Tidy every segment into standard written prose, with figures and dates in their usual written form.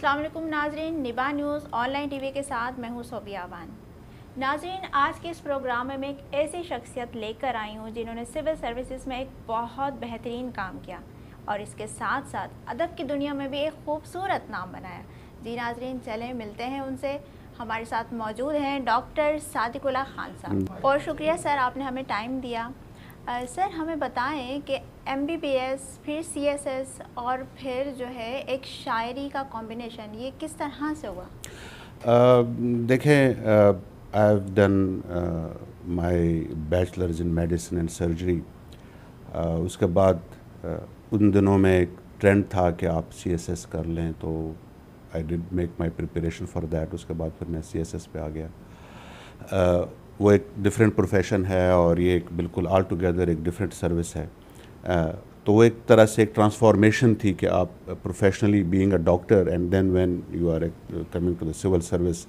السلام علیکم ناظرین، نبا news on line T V کے ساتھ میں ہوں صوبیہ اعوان۔ ناظرین، آج کے اس پروگرام میں ایک ایسی شخصیت لے کر آئی ہوں جنہوں نے سول سروسز میں ایک بہت بہترین کام کیا اور اس کے ساتھ ساتھ ادب کی دنیا میں بھی ایک خوبصورت نام بنایا۔ جی ناظرین، چلیں ملتے ہیں ان سے۔ ہمارے ساتھ موجود ہیں ڈاکٹر صادق اللہ خان صاحب، اور شکریہ سر آپ نے ہمیں ٹائم دیا۔ سر ہمیں بتائیں کہ ایم بی بی ایس، پھر سی ایس ایس اور پھر جو ہے ایک شاعری کا کمبینیشن، یہ کس طرح سے ہوا؟ دیکھیں، I have done my bachelors in medicine and surgery. اس کے بعد ان دنوں میں ایک ٹرینڈ تھا کہ آپ سی ایس ایس کر لیں، تو I did make my preparation for that. اس کے بعد پھر میں سی ایس ایس پہ آ گیا۔ وہ ایک ڈفرینٹ پروفیشن ہے اور یہ ایک بالکل آل ٹوگیدر ایک ڈفرینٹ سروس ہے۔ تو وہ ایک طرح سے ایک ٹرانسفارمیشن تھی کہ آپ professionally being a doctor and then when you are coming to the civil service.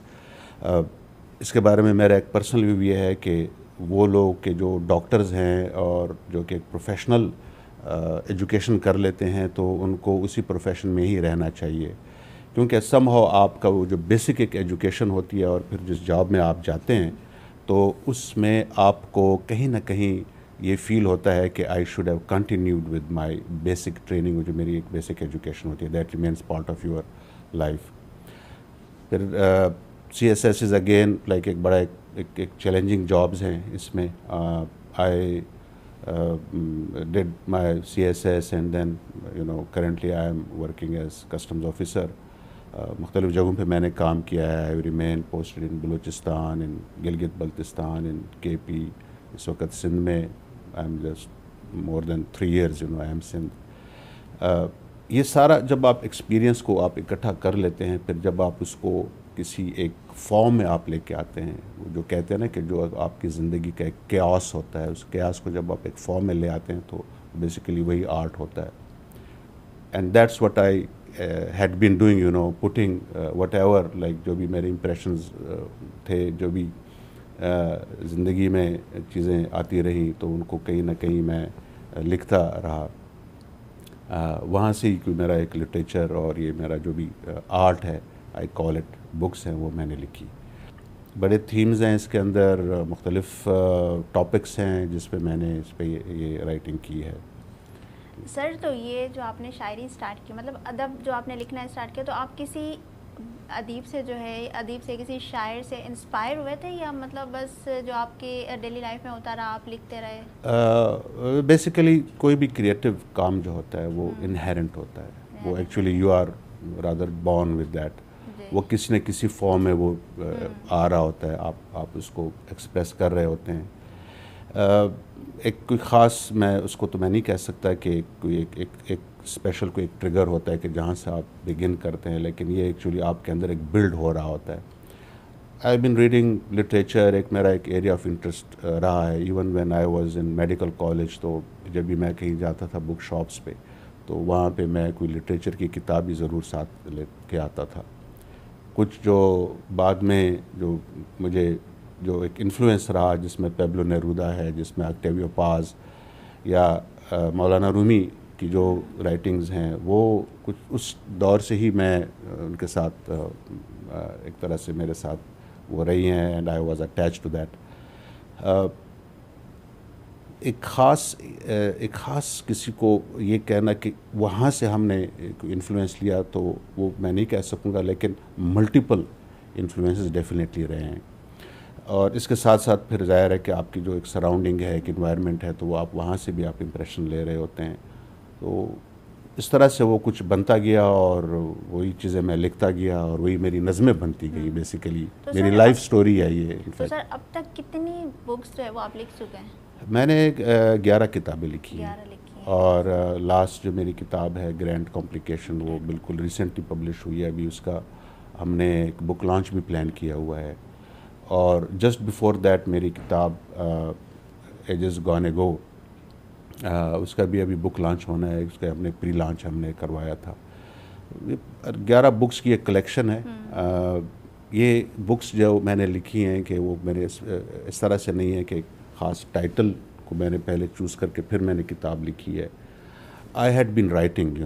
اس کے بارے میں میرا ایک پرسنل ویو یہ ہے کہ وہ لوگ کہ جو ڈاکٹرز ہیں اور جو کہ ایک پروفیشنل ایجوکیشن کر لیتے ہیں، تو ان کو اسی پروفیشن میں ہی رہنا چاہیے، کیونکہ سم ہاؤ آپ کا وہ جو بیسک ایک ایجوکیشن ہوتی ہے اور پھر جس جاب میں آپ جاتے ہیں تو اس میں آپ کو کہیں نہ کہیں یہ فیل ہوتا ہے کہ I should have continued with my basic training, جو میری ایک بیسک ایجوکیشن ہوتی ہے، that remains part of your life. پھر C S S is again like ایک بڑا ایک چیلنجنگ جابز ہیں اس میں۔ I did my C S S and then currently I am working as customs officer. مختلف جگہوں پہ میں نے کام کیا ہے۔ I remain posted in Balochistan, in Gilgit Baltistan, ان کے پی۔ اس وقت سندھ میں I am just more than 3 years I am Sindh. یہ سارا جب آپ ایکسپیرینس کو آپ اکٹھا کر لیتے ہیں، پھر جب آپ اس کو کسی ایک فارم میں آپ لے کے آتے ہیں، جو کہتے ہیں نا کہ جو آپ کی زندگی کا ایک کیاس ہوتا ہے، اس کیاس کو جب آپ ایک فارم میں لے آتے ہیں تو بیسیکلی وہی آرٹ ہوتا ہے۔ And that's what I had been doing, putting whatever, like جو بھی میرے امپریشنز تھے، جو بھی زندگی میں چیزیں آتی رہیں، تو ان کو کہیں نہ کہیں میں لکھتا رہا۔ وہاں سے ہی کوئی میرا ایک لٹریچر اور یہ میرا جو بھی آرٹ ہے، آئی کال اٹ بکس ہیں، وہ میں نے لکھی۔ بڑے تھیمز ہیں اس کے اندر، مختلف ٹاپکس ہیں جس پہ میں نے اس پہ یہ رائٹنگ کی ہے۔ سر تو یہ جو آپ نے شاعری سٹارٹ کی، مطلب ادب جو آپ نے لکھنا سٹارٹ کیا، تو آپ کسی ادیب سے کسی شاعر سے انسپائر ہوئے تھے، یا مطلب بس جو آپ کے ڈیلی لائف میں ہوتا رہا آپ لکھتے رہے؟ بیسیکلی کوئی بھی کریٹو کام جو ہوتا ہے وہ انہیرنٹ ہوتا ہے، وہ actually you are rather born with that, وہ کسی نہ کسی فارم میں وہ آ رہا ہوتا ہے، آپ اس کو ایکسپریس کر رہے ہوتے ہیں۔ ایک کوئی خاص، میں اس کو تو میں نہیں کہہ سکتا کہ کوئی ایک اسپیشل کوئی ایک ٹریگر ہوتا ہے کہ جہاں سے آپ بگن کرتے ہیں، لیکن یہ ایکچولی آپ کے اندر ایک بلڈ ہو رہا ہوتا ہے۔ آئی بن ریڈنگ لٹریچر، ایک میرا ایک ایریا آف انٹرسٹ رہا ہے۔ Even when I was in medical college, تو جب بھی میں کہیں جاتا تھا بک شاپس پہ، تو وہاں پہ میں کوئی لٹریچر کی کتاب بھی ضرور ساتھ لے کے آتا تھا۔ کچھ جو بعد میں جو مجھے جو ایک انفلوئنس رہا، جس میں پیبلو نیرودا ہے، جس میں آکٹیویو پاز یا مولانا رومی کی جو رائٹنگز ہیں، وہ کچھ اس دور سے ہی میں ان کے ساتھ ایک طرح سے میرے ساتھ وہ رہی ہیں، and I was attach to that. ایک خاص کسی کو یہ کہنا کہ وہاں سے ہم نے انفلوئنس لیا، تو وہ میں نہیں کہہ سکوں گا، لیکن ملٹیپل انفلوئنسز ڈیفینیٹلی رہے ہیں۔ اور اس کے ساتھ ساتھ پھر ظاہر ہے کہ آپ کی جو ایک سراؤنڈنگ ہے، ایک انوائرمنٹ ہے، تو وہ آپ وہاں سے بھی آپ امپریشن لے رہے ہوتے ہیں۔ تو اس طرح سے وہ کچھ بنتا گیا اور وہی چیزیں میں لکھتا گیا اور وہی میری نظمیں بنتی گئی۔ بیسیکلی میری لائف سٹوری ہے یہ۔ تو سر اب تک کتنی بکس جو ہے وہ آپ لکھ چکے ہیں؟ میں نے 11 کتابیں لکھی ہیں، اور لاسٹ جو میری کتاب ہے گرینڈ کمپلیکیشن، وہ بالکل ریسنٹلی پبلش ہوئی ہے۔ ابھی اس کا ہم نے ایک بک لانچ بھی پلان کیا ہوا ہے، اور جسٹ بیفور دیٹ میری کتاب ایجز گون اے گو، اس کا بھی ابھی بک لانچ ہونا ہے۔ اس کا ہم نے پری لانچ ہم نے کروایا تھا۔ 11 بکس کی ایک کلیکشن ہے۔ یہ بکس جو میں نے لکھی ہیں کہ وہ میرے اس طرح سے نہیں ہے کہ خاص ٹائٹل کو میں نے پہلے چوز کر کے پھر میں نے کتاب لکھی ہے۔ آئی ہیڈ بین رائٹنگ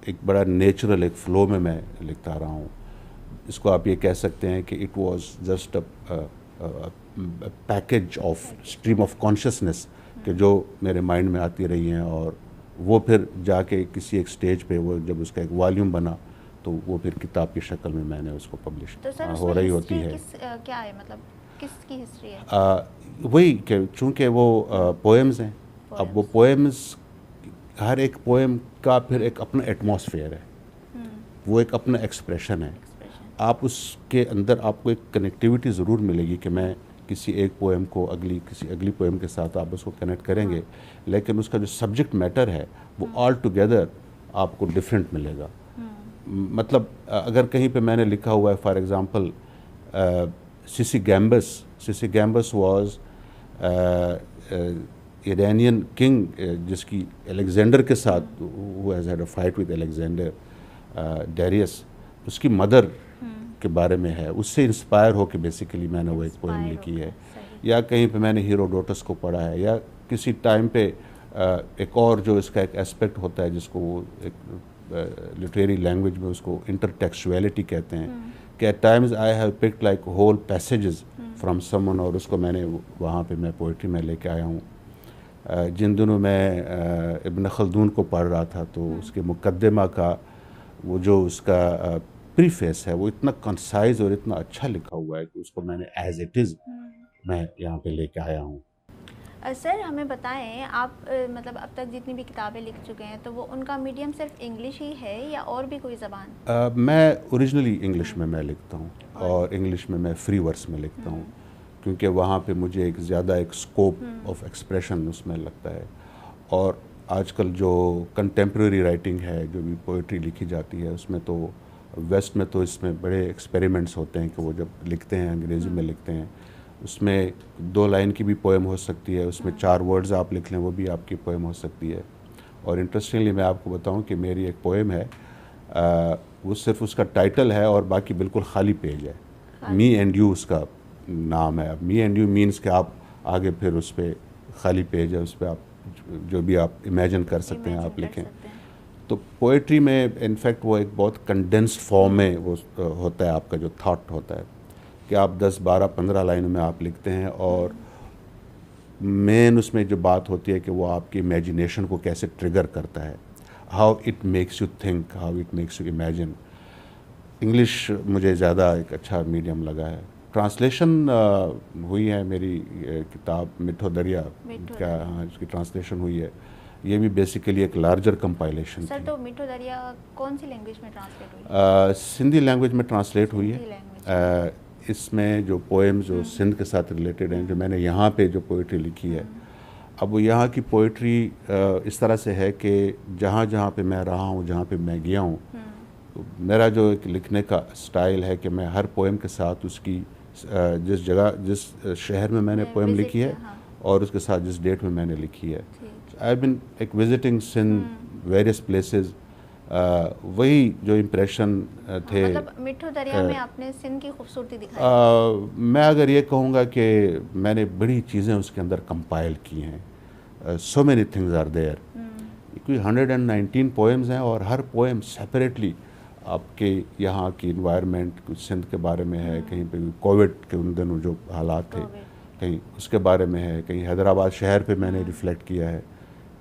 ایک بڑا نیچرل ایک فلو میں لکھتا رہا ہوں. اس کو آپ یہ کہہ سکتے ہیں کہ it was just package of stream of consciousness کہ جو میرے مائنڈ میں آتی رہی ہیں, اور وہ پھر جا کے کسی ایک سٹیج پہ وہ جب اس کا ایک والیوم بنا تو وہ پھر کتاب کی شکل میں نے اس کو پبلش ہو رہی ہوتی ہے. کیا ہے مطلب کس کی ہسٹری ہے؟ وہی کہ چونکہ وہ پوئمز ہیں, اب وہ پوئمز ہر ایک پوئم کا پھر ایک اپنا ایٹماسفیئر ہے, وہ ایک اپنا ایکسپریشن ہے. آپ اس کے اندر آپ کو ایک کنیکٹیوٹی ضرور ملے گی کہ میں کسی ایک پوئم کو کسی اگلی پوئم کے ساتھ آپ اس کو کنیکٹ کریں گے, لیکن اس کا جو سبجیکٹ میٹر ہے وہ آل ٹوگیدر آپ کو ڈفرینٹ ملے گا. مطلب اگر کہیں پہ میں نے لکھا ہوا ہے for example Sisygambis was Iranian king جس کی الیگزینڈر کے ساتھ وہ has had a fight with Alexander Darius, اس کی مدر کے بارے میں ہے, اس سے انسپائر ہو کے بیسیکلی میں نے وہ ایک پوئم لکھی ہے. یا کہیں پہ میں نے ہیروڈوٹس کو پڑھا ہے, یا کسی ٹائم پہ ایک اور جو اس کا ایک اسپیکٹ ہوتا ہے جس کو وہ ایک لٹریری لینگویج میں اس کو انٹرٹیکسچویلٹی کہتے ہیں, کہ at times I have picked like whole passages from someone, اور اس کو میں نے وہاں پہ میں پوئٹری میں لے کے آیا ہوں. جن دنوں میں ابن خلدون کو پڑھ رہا تھا تو اس کے مقدمہ کا وہ جو اس کا پریفیس ہے وہ اتنا کنسائز اور اتنا اچھا لکھا ہوا ہے کہ اس کو میں نے ایز اٹ از میں یہاں پہ لے کے آیا ہوں. سر ہمیں بتائیں آپ مطلب اب تک جتنی بھی کتابیں لکھ چکے ہیں تو وہ ان کا میڈیم صرف انگلش ہی ہے یا اور بھی کوئی زبان؟ میں اوریجنلی انگلش میں لکھتا ہوں, اور انگلش میں فری ورس میں لکھتا ہوں, کیونکہ وہاں پہ مجھے ایک زیادہ ایک اسکوپ آف ایکسپریشن اس میں لگتا ہے. اور آج کل جو کنٹمپریری رائٹنگ ہے, جو بھی پوئٹری لکھی جاتی ہے, اس میں تو ویسٹ میں تو اس میں بڑے ایکسپیریمنٹس ہوتے ہیں کہ وہ جب لکھتے ہیں انگریزی میں لکھتے ہیں, اس میں 2 لائن کی بھی پوئم ہو سکتی ہے, اس میں 4 ورڈز آپ لکھ لیں وہ بھی آپ کی پوئم ہو سکتی ہے. اور انٹرسٹنگلی میں آپ کو بتاؤں کہ میری ایک پوئم ہے, وہ صرف اس کا ٹائٹل ہے اور باقی بالکل خالی پیج ہے. می اینڈ یو اس کا نام ہے. اب می اینڈ یو مینس کہ آپ آگے پھر اس پہ خالی پیج ہے, اس پہ آپ جو بھی آپ امیجن کر سکتے ہیں آپ لکھیں. تو پوئٹری میں انفیکٹ وہ ایک بہت کنڈینسڈ فارم میں وہ ہوتا ہے, آپ کا جو تھاٹ ہوتا ہے کہ آپ 10 12 15 لائنوں میں آپ لکھتے ہیں, اور مین اس میں جو بات ہوتی ہے کہ وہ آپ کی امیجنیشن کو کیسے ٹریگر کرتا ہے, how it makes you think, how it makes you imagine. English مجھے زیادہ ایک اچھا میڈیم لگا ہے. ٹرانسلیشن ہوئی ہے میری کتاب مٹھو دریا کا, اس کی ٹرانسلیشن ہوئی ہے. یہ بھی بیسیکلی ایک لارجر کمپائلیشن. سر تو مٹھو دریا کون سی لینگویج میں ٹرانسلیٹ ہوئی؟ سندھی لینگویج میں ٹرانسلیٹ ہوئی ہے. اس میں جو پوئمز جو سندھ کے ساتھ ریلیٹڈ ہیں, جو میں نے یہاں پہ جو پوئٹری لکھی ہے, اب وہ یہاں کی پوئٹری اس طرح سے ہے کہ جہاں جہاں پہ میں رہا ہوں, جہاں پہ میں گیا ہوں, تو میرا جو ایک لکھنے کا سٹائل ہے کہ میں ہر پوئم کے ساتھ اس کی جس جگہ جس شہر میں نے پوئم لکھی ہے اور اس کے ساتھ جس ڈیٹ میں نے لکھی ہے. آئی بن ایک وزٹنگ سندھ ویریس پلیسز, وہی جو امپریشن تھے. مطلب مٹھو دریا میں آپ نے سندھ کی خوبصورتی دکھائی. میں اگر یہ کہوں گا کہ میں نے بڑی چیزیں اس کے اندر کمپائل کی ہیں. So many things are there. کوئی 119 پوئمز ہیں, اور ہر پوئم سیپریٹلی آپ کے یہاں کی انوائرمنٹ, کچھ سندھ کے بارے میں ہے, کہیں پہ کووڈ کے ان دنوں جو حالات تھے کہیں اس کے بارے میں ہے, کہیں حیدرآباد شہر پہ میں نے ریفلیکٹ کیا ہے.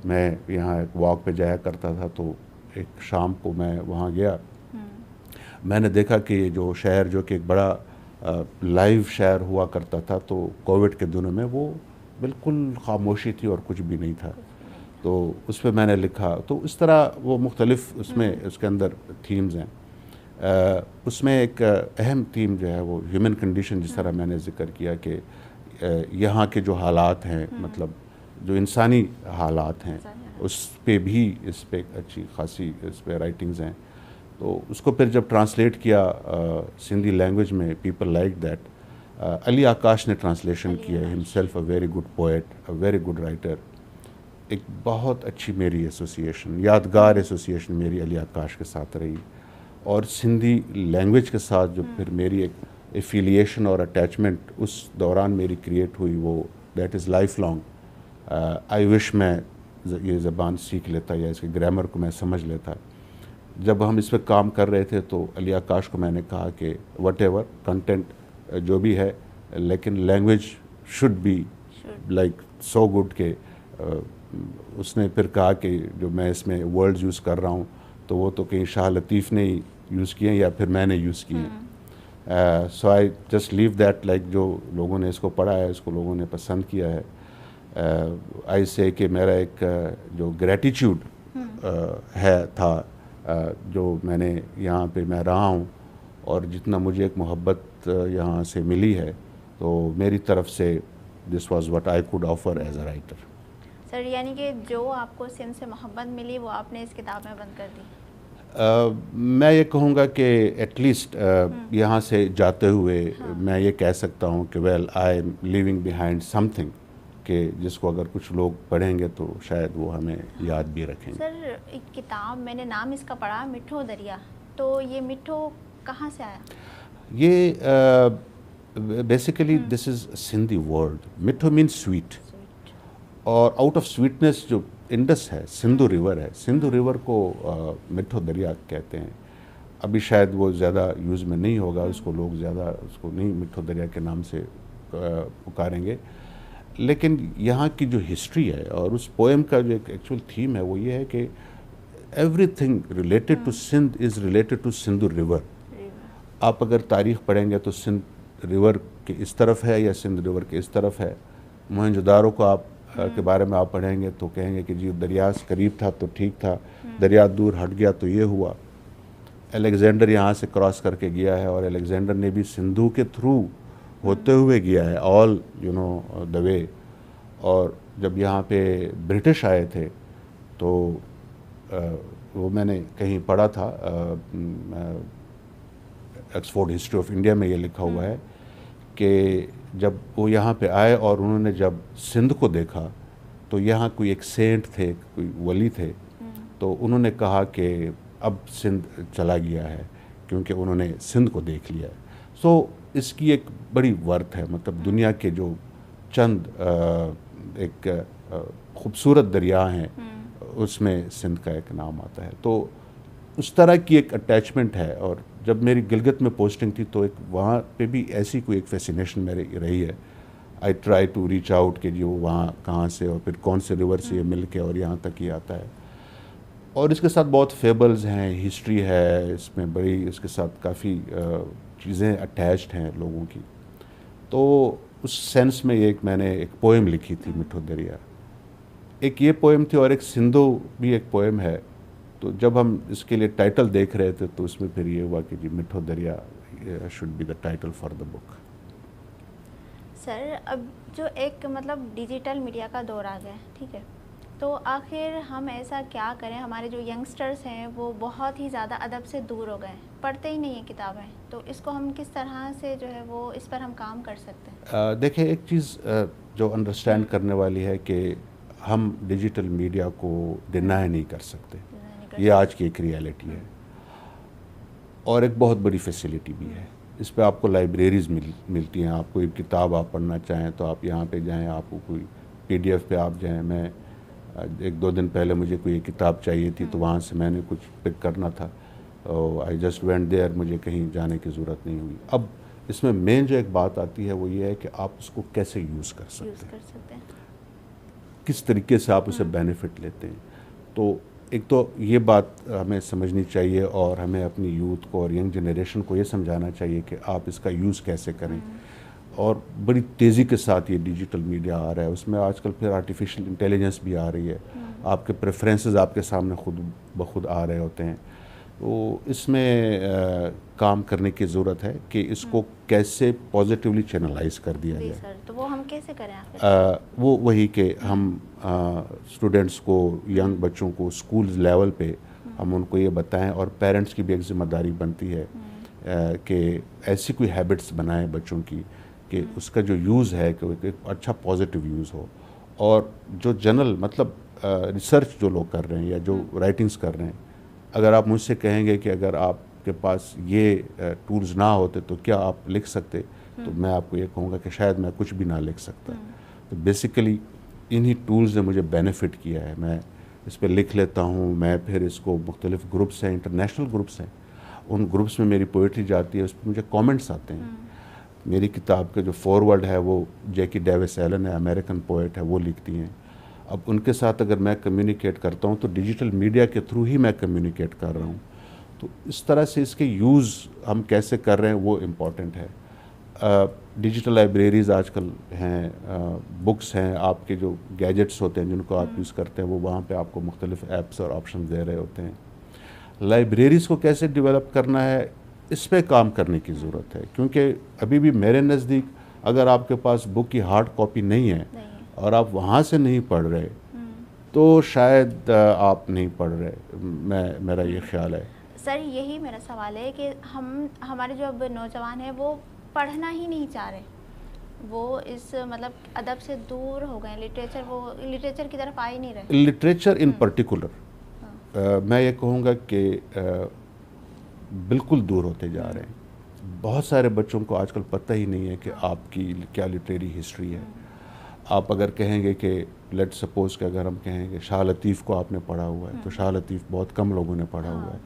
میں یہاں ایک واک پہ جایا کرتا تھا, تو ایک شام کو میں وہاں گیا, میں نے دیکھا کہ جو شہر جو کہ ایک بڑا لائیو شہر ہوا کرتا تھا, تو کووڈ کے دنوں میں وہ بالکل خاموشی تھی اور کچھ بھی نہیں تھا. تو اس پہ میں نے لکھا. تو اس طرح وہ مختلف اس میں اس کے اندر تھیمز ہیں. اس میں ایک اہم تھیم جو ہے وہ ہیومن کنڈیشن, جس طرح میں نے ذکر کیا کہ یہاں کے جو حالات ہیں, مطلب جو انسانی حالات ہیں, اس پہ بھی اس پہ اچھی خاصی اس پہ رائٹنگز ہیں. تو اس کو پھر جب ٹرانسلیٹ کیا سندھی لینگویج میں, پیپل لائک دیٹ. علی آکاش نے ٹرانسلیشن کیا ہے, himself a very good poet, a very good writer. ایک بہت اچھی میری ایسوسیشن, یادگار ایسوسیشن میری علی آکاش کے ساتھ رہی. اور سندھی لینگویج کے ساتھ جو پھر میری ایک ایفیلیشن اور اٹیچمنٹ اس دوران میری کریٹ ہوئی, وہ دیٹ از لائف لانگ. آئی وش میں یہ زبان سیکھ لیتا یا اس کے گرامر کو میں سمجھ لیتا. جب ہم اس پہ کام کر رہے تھے تو علی آکاش کو میں نے کہا کہ وٹ ایور کنٹینٹ جو بھی ہے لیکن language should be like so good کہ اس نے پھر کہا کہ جو میں اس میں ورڈز یوز کر رہا ہوں تو وہ تو کہیں شاہ لطیف نے ہی یوز کیے ہیں یا پھر میں نے یوز کیے ہیں. So I just leave that like جو لوگوں نے اس کو پڑھا ہے اس کو لوگوں نے پسند کیا ہے. آئی سے کہ میرا ایک جو گریٹیچیوڈ تھا جو میں نے یہاں پہ میں رہا ہوں اور جتنا مجھے ایک محبت یہاں سے ملی ہے تو میری طرف سے this was what I could offer as a writer. Sir یعنی کہ جو آپ کو سندھ سے محبت ملی وہ آپ نے اس کتاب میں بند کر دی؟ میں یہ کہوں گا کہ ایٹ لیسٹ یہاں سے جاتے ہوئے میں یہ کہہ سکتا ہوں کہ well I am leaving behind something کہ جس کو اگر کچھ لوگ پڑھیں گے تو شاید وہ ہمیں یاد بھی رکھیں گے. سر ایک کتاب میں نے نام اس کا پڑھا مٹھو دریا، تو یہ مٹھو کہاں سے آیا؟ یہ basically this is Sindhi word. مٹھو مینس سویٹ اور آؤٹ آف سویٹنس جو انڈس ہے سندھو ریور ہے، سندھو ریور کو مٹھو دریا کہتے ہیں. ابھی شاید وہ زیادہ یوز میں نہیں ہوگا، اس کو لوگ زیادہ اس کو نہیں مٹھو دریا کے نام سے پکاریں گے. لیکن یہاں کی جو ہسٹری ہے اور اس پوئم کا جو ایک ایکچوئل تھیم ہے وہ یہ ہے کہ everything related to Sindh is related to Sindhu river. آپ اگر تاریخ پڑھیں گے تو سندھ ریور کے اس طرف ہے یا سندھ ریور کے اس طرف ہے. موہنجو دارو کو آپ کے بارے میں آپ پڑھیں گے تو کہیں گے کہ جی دریا قریب تھا تو ٹھیک تھا، دریا دور ہٹ گیا تو یہ ہوا. الیگزینڈر یہاں سے کراس کر کے گیا ہے اور الیگزینڈر نے بھی سندھو کے تھرو ہوتے ہوئے گیا ہے آل یو نو دا وے. اور جب یہاں پہ برٹش آئے تھے تو وہ میں نے کہیں پڑھا تھا ایکسفورڈ ہسٹری آف انڈیا میں یہ لکھا ہوا ہے کہ جب وہ یہاں پہ آئے اور انہوں نے جب سندھ کو دیکھا تو یہاں کوئی ایک سینٹ تھے، کوئی ولی تھے، تو انہوں نے کہا کہ اب سندھ چلا گیا ہے کیونکہ انہوں نے سندھ کو دیکھ لیا ہے. سو اس کی ایک بڑی ورتھ ہے، مطلب دنیا کے جو چند ایک خوبصورت دریا ہیں اس میں سندھ کا ایک نام آتا ہے. تو اس طرح کی ایک اٹیچمنٹ ہے. اور جب میری گلگت میں پوسٹنگ تھی تو ایک وہاں پہ بھی ایسی کوئی ایک فیسینیشن میری رہی ہے. I try to reach out کہ جو وہاں کہاں سے اور پھر کون سے ریور سے یہ مل کے اور یہاں تک یہ آتا ہے. اور اس کے ساتھ بہت فیبلز ہیں، ہسٹری ہے اس میں بڑی، اس کے ساتھ کافی چیزیں اٹیچڈ ہیں لوگوں کی. تو اس سینس میں ایک میں نے ایک پوئم لکھی تھی مٹھو دریا. ایک یہ پوئم تھی اور ایک سندھو بھی ایک پوئم ہے. تو جب ہم اس کے لیے ٹائٹل دیکھ رہے تھے تو اس میں پھر یہ ہوا کہ جی Mitho Darya should be the title for the book. Sir اب جو ایک مطلب ڈیجیٹل میڈیا کا دور آ گیا ہے، ٹھیک ہے، تو آخر ہم ایسا کیا کریں؟ ہمارے جو ینگسٹرز ہیں وہ بہت ہی زیادہ ادب سے دور ہو گئے ہیں، پڑھتے ہی نہیں ہیں کتابیں، تو اس کو ہم کس طرح سے جو ہے وہ اس پر ہم کام کر سکتے ہیں؟ دیکھیں ایک چیز جو انڈرسٹینڈ کرنے والی ہے کہ ہم ڈیجیٹل میڈیا کو ڈینائی نہیں کر سکتے. یہ آج کی ایک ریالٹی ہے اور ایک بہت بڑی فیسلٹی بھی ہے. اس پہ آپ کو لائبریریز ملتی ہیں. آپ کوئی کتاب آپ پڑھنا چاہیں تو آپ یہاں پہ جائیں، آپ کو کوئی PDF پہ آپ جائیں. میں 1-2 دن پہلے مجھے کوئی کتاب چاہیے تھی تو وہاں سے میں نے کچھ پک کرنا تھا، آئی جسٹ وینٹ دیئر، مجھے کہیں جانے کی ضرورت نہیں ہوئی. اب اس میں مین جو ایک بات آتی ہے وہ یہ ہے کہ آپ اس کو کیسے یوز کر سکتے ہیں، کس طریقے سے آپ اسے بینیفٹ لیتے ہیں. تو ایک تو یہ بات ہمیں سمجھنی چاہیے اور ہمیں اپنی یوتھ کو اور ینگ جنریشن کو یہ سمجھانا چاہیے کہ آپ اس کا یوز کیسے کریں. اور بڑی تیزی کے ساتھ یہ ڈیجیٹل میڈیا آ رہا ہے، اس میں آج کل پھر آرٹیفیشل انٹیلیجنس بھی آ رہی ہے. آپ کے پریفرنسز آپ کے سامنے خود بخود آ رہے ہوتے ہیں. تو اس میں کام کرنے کی ضرورت ہے کہ اس کو کیسے پازیٹیولی چینلائز کر دیا جائے. سر تو وہ ہم کیسے کریں؟ وہی کہ ہم اسٹوڈنٹس کو، ینگ بچوں کو اسکول لیول پہ ہم ان کو یہ بتائیں، اور پیرنٹس کی بھی ایک ذمہ داری بنتی ہے کہ ایسی کوئی ہیبٹس بنائیں بچوں کی کہ اس کا جو یوز ہے کہ ایک اچھا پازیٹیو یوز ہو. اور جو جنرل مطلب ریسرچ جو لوگ کر رہے ہیں یا جو رائٹنگز کر رہے ہیں، اگر آپ مجھ سے کہیں گے کہ اگر آپ کے پاس یہ ٹولز نہ ہوتے تو کیا آپ لکھ سکتے، تو میں آپ کو یہ کہوں گا کہ شاید میں کچھ بھی نہ لکھ سکتا. تو بیسیکلی انہی ٹولز نے مجھے بینیفٹ کیا ہے. میں اس پہ لکھ لیتا ہوں میں، پھر اس کو مختلف گروپس ہیں، انٹرنیشنل گروپس ہیں، ان گروپس میں میری پوئٹری جاتی ہے، اس پہ مجھے کامنٹس آتے ہیں. میری کتاب کا جو فورورڈ ہے وہ جیکی ڈیوس ایلن ہے، امریکن پوئٹ ہے، وہ لکھتی ہیں. اب ان کے ساتھ اگر میں کمیونیکیٹ کرتا ہوں تو ڈیجیٹل میڈیا کے تھرو ہی میں کمیونیکیٹ کر رہا ہوں. تو اس طرح سے اس کے یوز ہم کیسے کر رہے ہیں وہ امپورٹنٹ ہے. ڈیجیٹل لائبریریز آج کل ہیں، بکس ہیں، آپ کے جو گیجٹس ہوتے ہیں جن کو آپ یوز کرتے ہیں وہ وہاں پہ آپ کو مختلف ایپس اور آپشن دے رہے ہوتے ہیں. لائبریریز کو کیسے ڈیولپ کرنا ہے اس پہ کام کرنے کی ضرورت ہے، کیونکہ ابھی بھی میرے نزدیک اگر آپ کے پاس بک کی ہارڈ کاپی نہیں ہے اور آپ وہاں سے نہیں پڑھ رہے تو شاید آپ نہیں پڑھ رہے. میرا یہ خیال ہے. سر یہی میرا سوال ہے کہ ہمارے جو اب نوجوان ہیں وہ پڑھنا ہی نہیں چاہ رہے، وہ اس مطلب ادب سے دور ہو گئے، لٹریچر کی طرف آ ہی نہیں رہے. لٹریچر ان پرٹیکولر میں یہ کہوں گا کہ بالکل دور ہوتے جا رہے ہیں. بہت سارے بچوں کو آج کل پتہ ہی نہیں ہے کہ آپ کی کیا لٹریری ہسٹری ہے. آپ اگر کہیں گے کہ لیٹ سپوز کہ اگر ہم کہیں گے شاہ لطیف کو آپ نے پڑھا ہوا ہے تو شاہ لطیف بہت کم لوگوں نے پڑھا ہوا ہے.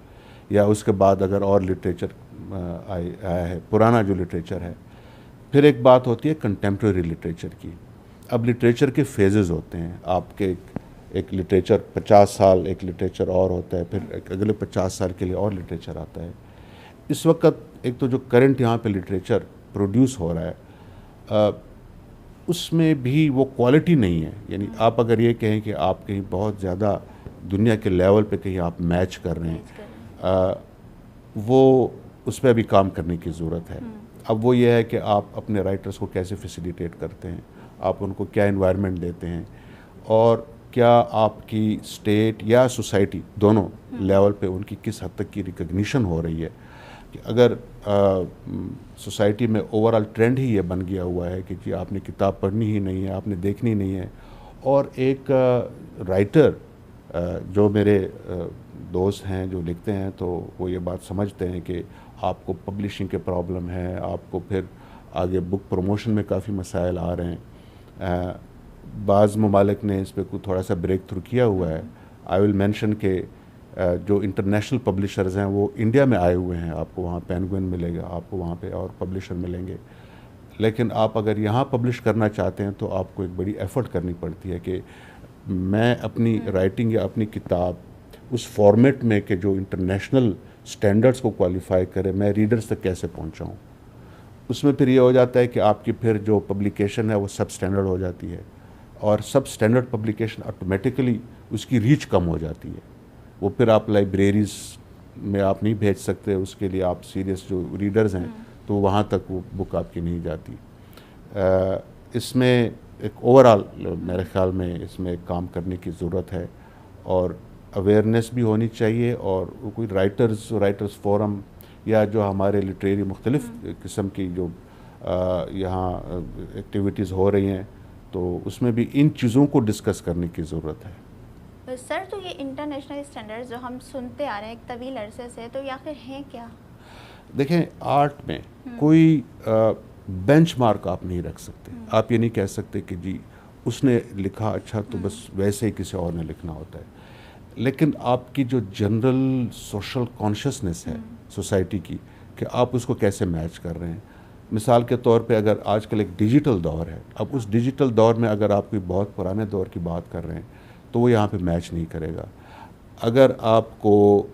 یا اس کے بعد اگر اور لٹریچر آیا ہے، پرانا جو لٹریچر ہے. پھر ایک بات ہوتی ہے کنٹمپریری لٹریچر کی. اب لٹریچر کے فیزز ہوتے ہیں. آپ کے ایک لٹریچر 50 سال ایک لٹریچر اور ہوتا ہے، پھر اگلے 50 سال کے لیے اور لٹریچر آتا ہے. اس وقت ایک تو جو کرنٹ یہاں پہ لٹریچر پروڈیوس ہو رہا ہے اس میں بھی وہ کوالٹی نہیں ہے. یعنی آپ اگر یہ کہیں کہ آپ کہیں بہت زیادہ دنیا کے لیول پہ کہیں آپ میچ کر رہے ہیں، وہ اس پہ بھی کام کرنے کی ضرورت ہے. اب وہ یہ ہے کہ آپ اپنے رائٹرز کو کیسے فیسیلیٹیٹ کرتے ہیں، آپ ان کو کیا انوائرمنٹ دیتے ہیں، اور کیا آپ کی اسٹیٹ یا سوسائٹی دونوں لیول پہ ان کی کس حد تک کی ریکگنیشن ہو رہی ہے. کہ اگر سوسائٹی میں اوور آل ٹرینڈ ہی یہ بن گیا ہوا ہے کہ جی آپ نے کتاب پڑھنی ہی نہیں ہے، آپ نے دیکھنی نہیں ہے، اور ایک رائٹر جو میرے دوست ہیں جو لکھتے ہیں تو وہ یہ بات سمجھتے ہیں کہ آپ کو پبلشنگ کے پرابلم ہے، آپ کو پھر آگے بک پروموشن میں کافی مسائل آ رہے ہیں. بعض ممالک نے اس پہ کوئی تھوڑا سا بریک تھرو کیا ہوا ہے. آئی ول مینشن کہ جو انٹرنیشنل پبلشرز ہیں وہ انڈیا میں آئے ہوئے ہیں. آپ کو وہاں پینگوئن ملے گا، آپ کو وہاں پہ اور پبلشر ملیں گے. لیکن آپ اگر یہاں پبلش کرنا چاہتے ہیں تو آپ کو ایک بڑی ایفرٹ کرنی پڑتی ہے کہ میں اپنی رائٹنگ یا اپنی کتاب اس فارمیٹ میں کہ جو انٹرنیشنل سٹینڈرڈز کو کوالیفائی کرے میں ریڈرز تک کیسے پہنچاؤں. اس میں پھر یہ ہو جاتا ہے کہ آپ کی پھر جو پبلیکیشن ہے وہ سب سٹینڈرڈ ہو جاتی ہے، اور سب سٹینڈرڈ پبلیکیشن آٹومیٹیکلی اس کی ریچ کم ہو جاتی ہے. وہ پھر آپ لائبریریز میں آپ نہیں بھیج سکتے، اس کے لیے آپ سیریس جو ریڈرز ہیں تو وہاں تک وہ بک آپ کی نہیں جاتی. اس میں ایک اوور آل میرے خیال میں اس میں ایک کام کرنے کی ضرورت ہے، اور اویئرنیس بھی ہونی چاہیے. اور کوئی رائٹرز فورم یا جو ہمارے لٹریری مختلف قسم کی جو یہاں ایکٹیویٹیز ہو رہی ہیں تو اس میں بھی ان چیزوں کو ڈسکس کرنے کی ضرورت ہے. سر تو یہ انٹرنیشنل اسٹینڈرڈز جو ہم سنتے آ رہے ہیں ایک طویل عرصے سے، تو یہ آخر ہیں کیا؟ دیکھیں آرٹ میں کوئی بینچ مارک آپ نہیں رکھ سکتے. آپ یہ نہیں کہہ سکتے کہ جی اس نے لکھا اچھا تو بس ویسے ہی کسی اور نے لکھنا ہوتا ہے. لیکن آپ کی جو جنرل سوشل کانشسنس ہے سوسائٹی کی کہ آپ اس کو کیسے میچ کر رہے ہیں. مثال کے طور پہ اگر آج کل ایک ڈیجیٹل دور ہے، اب اس ڈیجیٹل دور میں اگر آپ کوئی بہت پرانے دور کی بات کر رہے ہیں تو وہ یہاں پہ میچ نہیں کرے گا. اگر آپ کو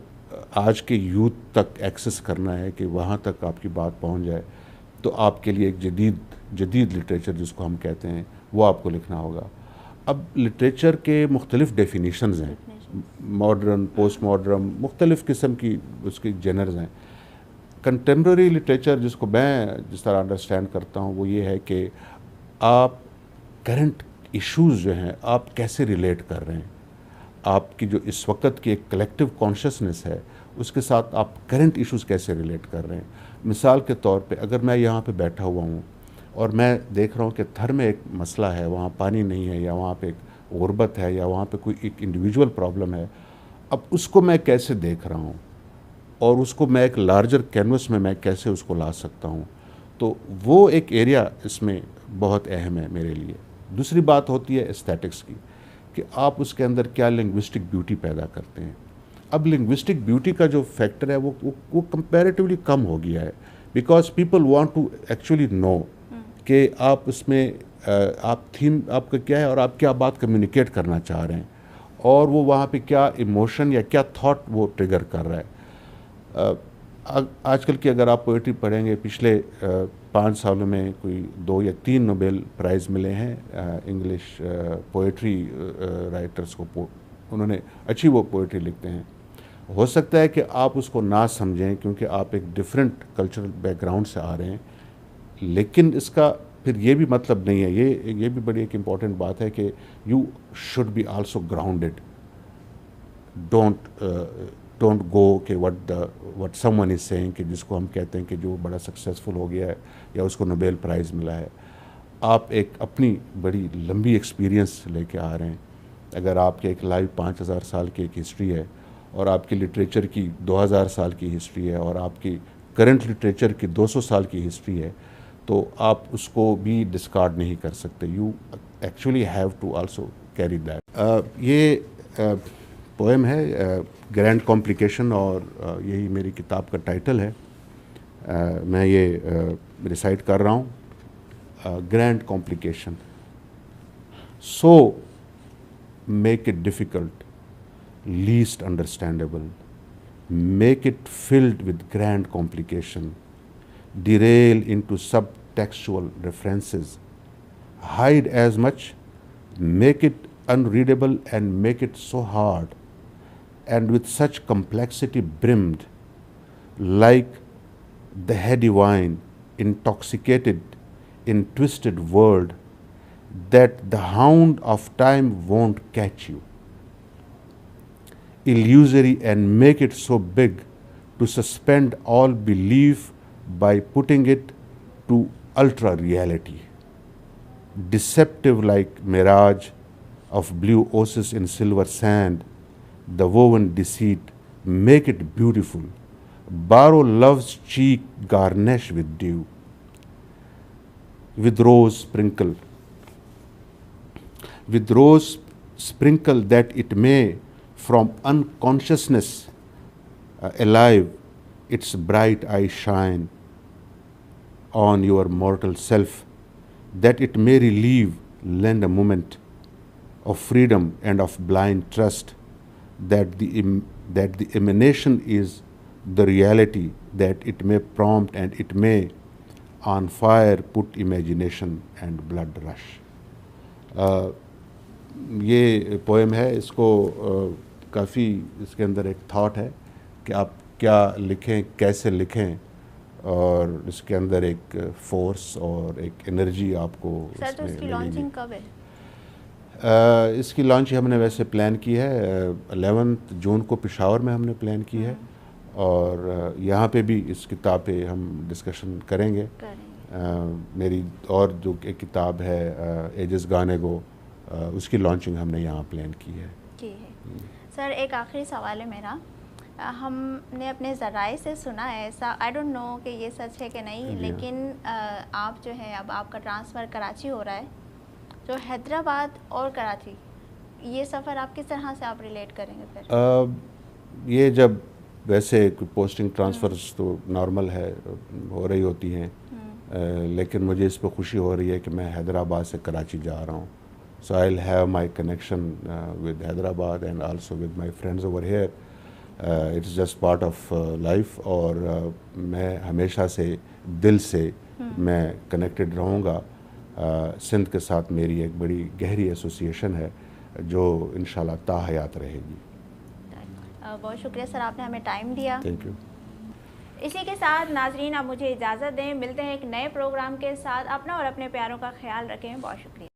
آج کے یوتھ تک ایکسس کرنا ہے کہ وہاں تک آپ کی بات پہنچ جائے تو آپ کے لیے ایک جدید لٹریچر جس کو ہم کہتے ہیں وہ آپ کو لکھنا ہوگا. اب لٹریچر کے مختلف ڈیفینیشنز ہیں، ماڈرن، پوسٹ ماڈرن، مختلف قسم کی اس کی جنرز ہیں. کنٹمپریری لٹریچر جس کو میں جس طرح انڈرسٹینڈ کرتا ہوں وہ یہ ہے کہ آپ کرنٹ ایشوز جو ہیں آپ کیسے ریلیٹ کر رہے ہیں. آپ کی جو اس وقت کی ایک کلیکٹیو کانشسنس ہے اس کے ساتھ آپ کرنٹ ایشوز کیسے ریلیٹ کر رہے ہیں. مثال کے طور پہ اگر میں یہاں پہ بیٹھا ہوا ہوں اور میں دیکھ رہا ہوں کہ تھر میں ایک مسئلہ ہے، وہاں پانی نہیں ہے، یا وہاں پہ ایک غربت ہے، یا وہاں پہ کوئی ایک انڈیویجول پرابلم ہے، اب اس کو میں کیسے دیکھ رہا ہوں اور اس کو میں ایک لارجر کینوس میں کیسے اس کو لا سکتا ہوں. تو وہ ایک ایریا اس میں بہت اہم ہے میرے لیے. دوسری بات ہوتی ہے ایستھیٹکس کی کہ آپ اس کے اندر کیا لنگوسٹک بیوٹی پیدا کرتے ہیں. اب لنگوسٹک بیوٹی کا جو فیکٹر ہے وہ کمپیریٹیولی کم ہو گیا ہے, because people want to actually know کہ آپ اس میں آپ تھیم آپ کا کیا ہے اور آپ کیا بات کمیونیکیٹ کرنا چاہ رہے ہیں, اور وہ وہاں پہ کیا ایموشن یا کیا تھاٹ وہ ٹریگر کر رہا ہے. آج کل کی اگر آپ پوئٹری پڑھیں گے, پچھلے 5 سالوں میں کوئی 2 یا 3 نوبل پرائز ملے ہیں انگلش پوئٹری رائٹرز کو, انہوں نے اچھی وہ پوئٹری لکھتے ہیں. ہو سکتا ہے کہ آپ اس کو نہ سمجھیں کیونکہ آپ ایک ڈفرینٹ کلچرل بیک گراؤنڈ سے آ رہے ہیں, لیکن اس کا پھر یہ بھی مطلب نہیں ہے, یہ بھی بڑی ایک امپورٹنٹ بات ہے کہ you should be also grounded. Don't go کہ what someone is seeing, کہ جس کو ہم کہتے ہیں کہ جو بڑا سکسیزفل ہو گیا ہے یا اس کو نوبیل پرائز ملا ہے. آپ ایک اپنی بڑی لمبی ایکسپیرینس لے کے آ رہے ہیں. اگر آپ کے ایک لائف 5000 سال کی ایک ہسٹری ہے, اور آپ کی لٹریچر کی 2000 سال کی ہسٹری ہے, اور آپ کی کرنٹ لٹریچر کی 200 سال کی ہسٹری ہے, تو آپ اس کو بھی ڈسکارڈ نہیں کر سکتے. You actually have to also carry that. یہ پوئم ہے گرینڈ کمپلیکیشن, اور یہی میری کتاب کا ٹائٹل ہے. میں یہ ریسائٹ کر رہا ہوں. Grand complication. So make it difficult, least understandable, make it filled with grand complication, derail into subtextual references, hide as much, make it unreadable, and make it so hard and with such complexity brimmed, like the heady wine intoxicated in twisted world, that the hound of time won't catch you. Illusory, and make it so big to suspend all belief by putting it to ultra reality. Deceptive like mirage of blue oasis in silver sand, the woven deceit, make it beautiful. Borrow love's cheek, garnish with dew, with rose sprinkle that it may from unconsciousness alive its bright eye shine on your mortal self, that it may relieve, lend a moment of freedom and of blind trust, that the emanation is the reality, that it may prompt and it may on fire put imagination and blood rush. یہ poem ہے. اس کو کافی اس کے اندر ایک thought ہے کہ آپ کیا لکھیں, کیسے لکھیں, اور اس کے اندر ایک فورس اور ایک انرجی آپ کو. سر تو اس کی لانچنگ کب ہے؟ اس کی لانچ ہم نے ویسے پلان کی ہے 11 جون کو پشاور میں ہم نے پلان کی ہے, اور یہاں پہ بھی اس کتاب پہ ہم ڈسکشن کریں گے. میری اور جو ایک کتاب ہے ایجز گانے گو, اس کی لانچنگ ہم نے یہاں پلان کی ہے. جی ہے سر. ایک آخری سوال ہے میرا. ہم نے اپنے ذرائع سے سنا ہے ایسا, آئی ڈونٹ نو کہ یہ سچ ہے کہ نہیں, لیکن آپ جو ہے اب آپ کا ٹرانسفر کراچی ہو رہا ہے, جو حیدرآباد اور کراچی یہ سفر آپ کس طرح سے آپ ریلیٹ کریں گے پھر؟ یہ جب ویسے پوسٹنگ ٹرانسفرز تو نارمل ہے, ہو رہی ہوتی ہیں, لیکن مجھے اس پہ خوشی ہو رہی ہے کہ میں حیدرآباد سے کراچی جا رہا ہوں. So I'll have my connection with Hyderabad and also with my friends over here. It's just part of life, اور میں ہمیشہ سے دل سے میں کنیکٹڈ رہوں گا. سندھ کے ساتھ میری ایک بڑی گہری ایسوسیشن ہے جو انشاءاللہ تا حیات رہے گی. بہت شکریہ سر, آپ نے ہمیں ٹائم دیا. Thank you. اسی کے ساتھ ناظرین اب مجھے اجازت دیں, ملتے ہیں ایک نئے پروگرام کے ساتھ. اپنا اور اپنے پیاروں کا خیال رکھیں. بہت شکریہ.